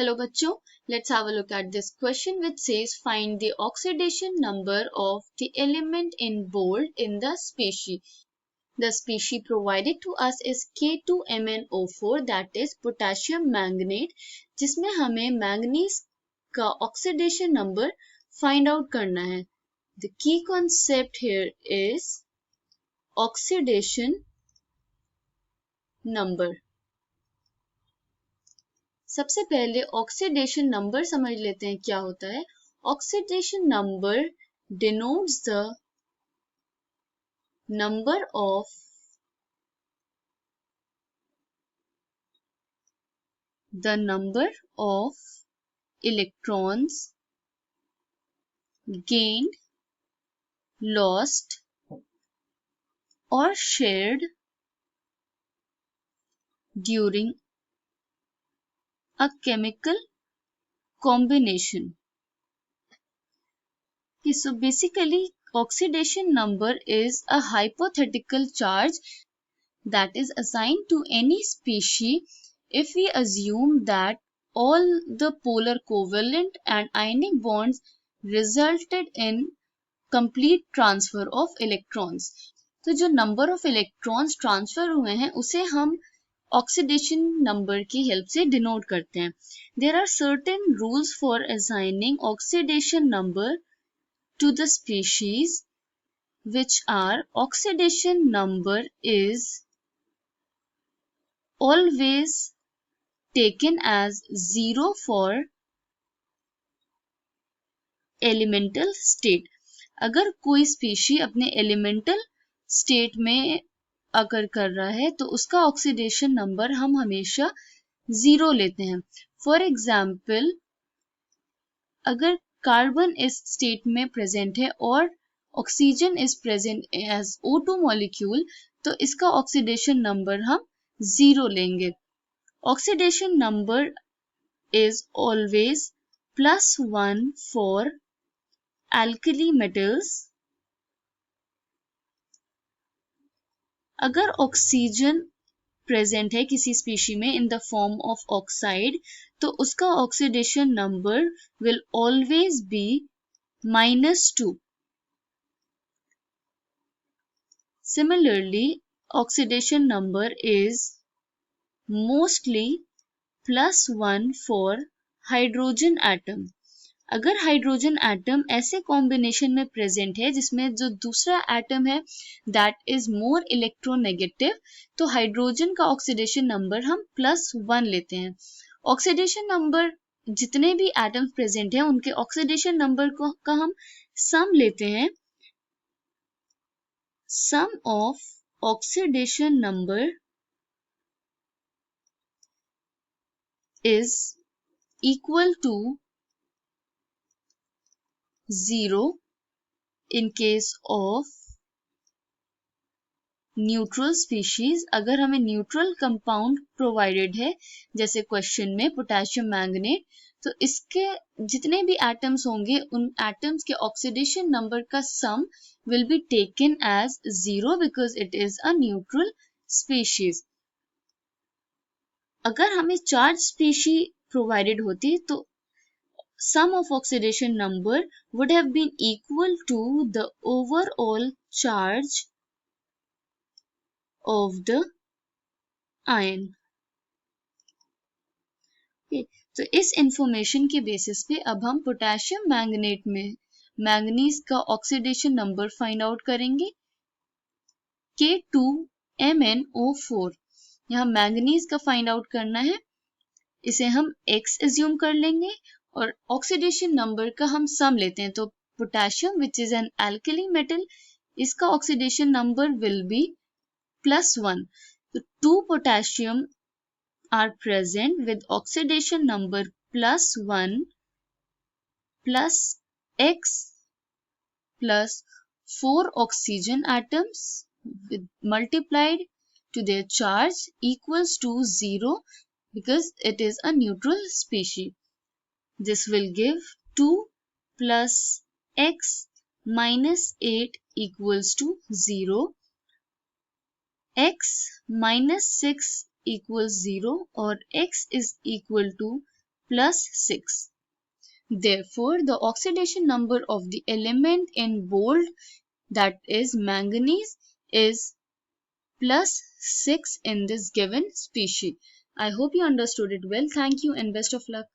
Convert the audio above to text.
Hello bachcho, let's have a look at this question which says find the oxidation number of the element in bold in the species. The species provided to us is K2MnO4 that is potassium manganate जिसमें हमें manganese का oxidation number find out करना है. The key concept here is oxidation number. सबसे पहले oxidation number समझ लेते हैं क्या होता है. Oxidation number denotes the number of electrons gained, lost or shared during a chemical combination. Okay, so basically oxidation number is a hypothetical charge that is assigned to any species if we assume that all the polar covalent and ionic bonds resulted in complete transfer of electrons. तो जो number of electrons transfer हुए हैं उसे हम oxidation number की help से denote करते हैं. There are certain rules for assigning oxidation number to the species, which are oxidation number is always taken as 0 for elemental state. अगर कोई species अपने elemental state में अगर कर रहा है तो उसका ऑक्सीडेशन नंबर हम हमेशा 0 लेते हैं. फॉर एग्जाम्पल अगर कार्बन इस स्टेट में प्रेजेंट है और oxygen is present as O2 molecule तो इसका ऑक्सीडेशन नंबर हम 0 लेंगे. Oxidation number is always +1 for alkali metals. अगर ऑक्सीजन प्रेजेंट है किसी स्पीशी में in the form of oxide तो उसका oxidation number will always be -2. Similarly, oxidation number is mostly +1 for hydrogen atom. अगर हाइड्रोजन एटम ऐसे कॉम्बिनेशन में present है जिसमें जो दूसरा एटम है दैट इज मोर इलेक्ट्रोनेगेटिव तो हाइड्रोजन का ऑक्सीडेशन नंबर हम +1 लेते हैं. ऑक्सीडेशन नंबर जितने भी एटम्स प्रेजेंट हैं उनके ऑक्सीडेशन नंबर का हम सम लेते हैं. Sum of oxidation number is equal to 0 in case of neutral species. अगर हमें न्यूट्रल कंपाउंड प्रोवाइडेड है जैसे क्वेश्चन में पोटेशियम मैंगनेट तो इसके जितने भी एटम्स होंगे उन एटम्स के ऑक्सीडेशन नंबर का sum will be taken as 0 because it is a neutral species. अगर हमें चार्ज स्पीशी प्रोवाइडेड होती तो sum of oxidation number would have been equal to the overall charge of the ion. Okay, तो इस information के basis पे अब हम पोटेशियम मैंगनेट में मैंगनीज का ऑक्सीडेशन नंबर फाइंड आउट करेंगे. K2MnO4 यहाँ मैंगनीज का फाइंड आउट करना है. इसे हम X एज्यूम कर लेंगे और ऑक्सीडेशन नंबर का हम सम लेते हैं तो potassium which is an alkali metal इसका ऑक्सीडेशन नंबर विल बी +1. तो 2 potassium are present with oxidation number +1 plus X plus 4 oxygen atoms with multiplied to their charge equals to 0 because it is a neutral species. This will give 2 plus X minus 8 equals to 0. X minus 6 equals 0 or X is equal to plus 6. Therefore, the oxidation number of the element in bold, that is manganese, is plus 6 in this given species. I hope you understood it well. Thank you and best of luck.